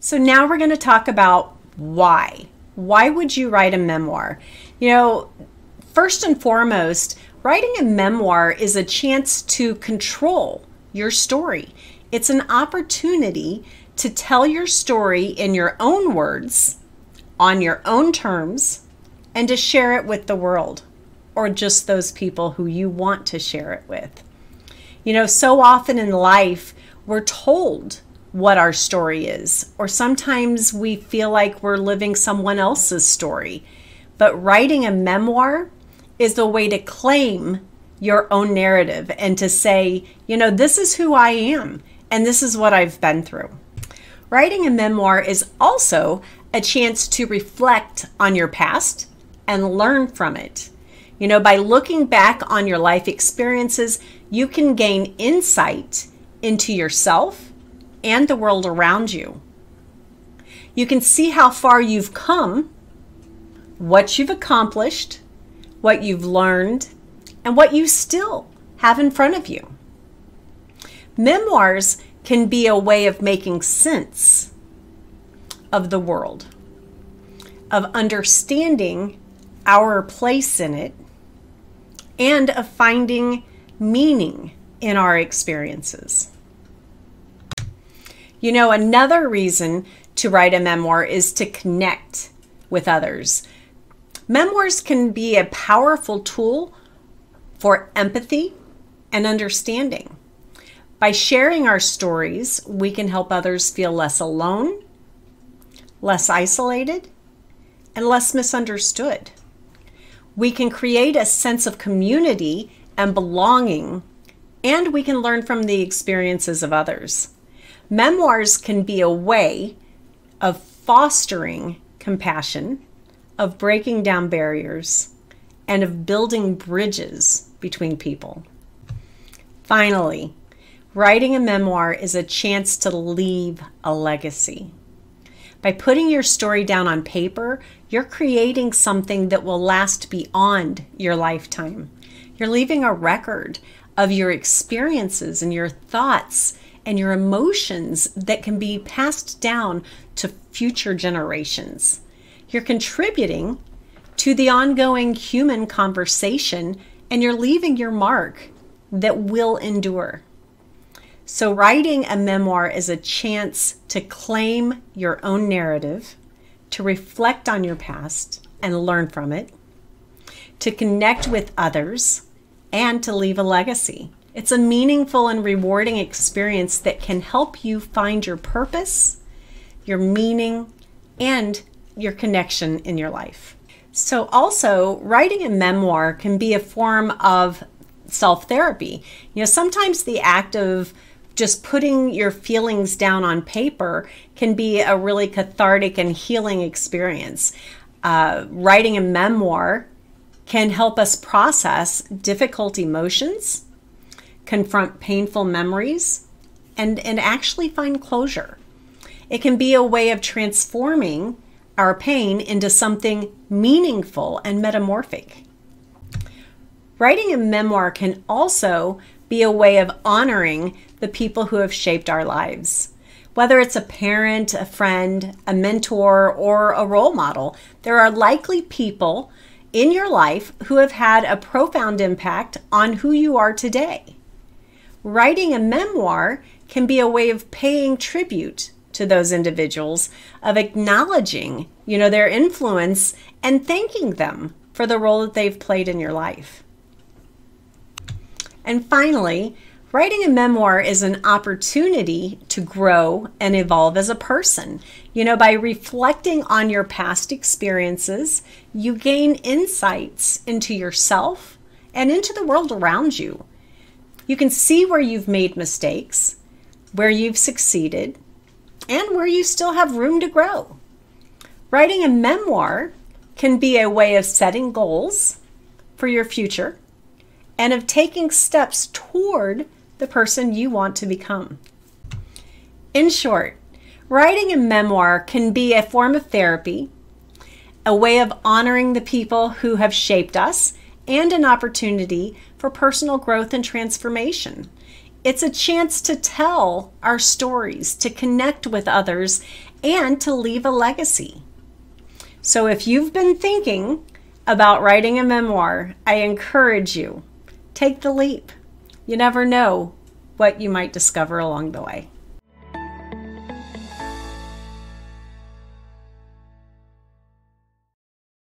So now we're going to talk about why. Why would you write a memoir? You know, first and foremost, writing a memoir is a chance to control your story. It's an opportunity to tell your story in your own words, on your own terms, and to share it with the world, or just those people who you want to share it with. You know, so often in life, we're told what our story is, or sometimes we feel like we're living someone else's story. But writing a memoir is a way to claim your own narrative and to say, you know, this is who I am and this is what I've been through. Writing a memoir is also a chance to reflect on your past and learn from it. You know, by looking back on your life experiences, you can gain insight into yourself and the world around you. You can see how far you've come, what you've accomplished, what you've learned, and what you still have in front of you. Memoirs can be a way of making sense of the world, of understanding our place in it, and of finding meaning in our experiences. You know, another reason to write a memoir is to connect with others. Memoirs can be a powerful tool for empathy and understanding. By sharing our stories, we can help others feel less alone, less isolated, and less misunderstood. We can create a sense of community and belonging, and we can learn from the experiences of others. Memoirs can be a way of fostering compassion, of breaking down barriers, and of building bridges between people. Finally, writing a memoir is a chance to leave a legacy. By putting your story down on paper, you're creating something that will last beyond your lifetime. You're leaving a record of your experiences and your thoughts and your emotions that can be passed down to future generations. You're contributing to the ongoing human conversation, and you're leaving your mark that will endure. So writing a memoir is a chance to claim your own narrative, to reflect on your past and learn from it, to connect with others, and to leave a legacy. It's a meaningful and rewarding experience that can help you find your purpose, your meaning, and your connection in your life. So also, writing a memoir can be a form of self-therapy. You know, sometimes the act of just putting your feelings down on paper can be a really cathartic and healing experience. Writing a memoir can help us process difficult emotions, confront painful memories, and actually find closure. It can be a way of transforming our pain into something meaningful and metamorphic. Writing a memoir can also be a way of honoring the people who have shaped our lives. Whether it's a parent, a friend, a mentor, or a role model, there are likely people in your life who have had a profound impact on who you are today. Writing a memoir can be a way of paying tribute to those individuals, of acknowledging, their influence and thanking them for the role that they've played in your life. And finally, writing a memoir is an opportunity to grow and evolve as a person. By reflecting on your past experiences, you gain insights into yourself and into the world around you. You can see where you've made mistakes, where you've succeeded, and where you still have room to grow. Writing a memoir can be a way of setting goals for your future and of taking steps toward the person you want to become. In short, writing a memoir can be a form of therapy, a way of honoring the people who have shaped us, and an opportunity for personal growth and transformation. It's a chance to tell our stories, to connect with others, and to leave a legacy. So if you've been thinking about writing a memoir, I encourage you, take the leap. You never know what you might discover along the way.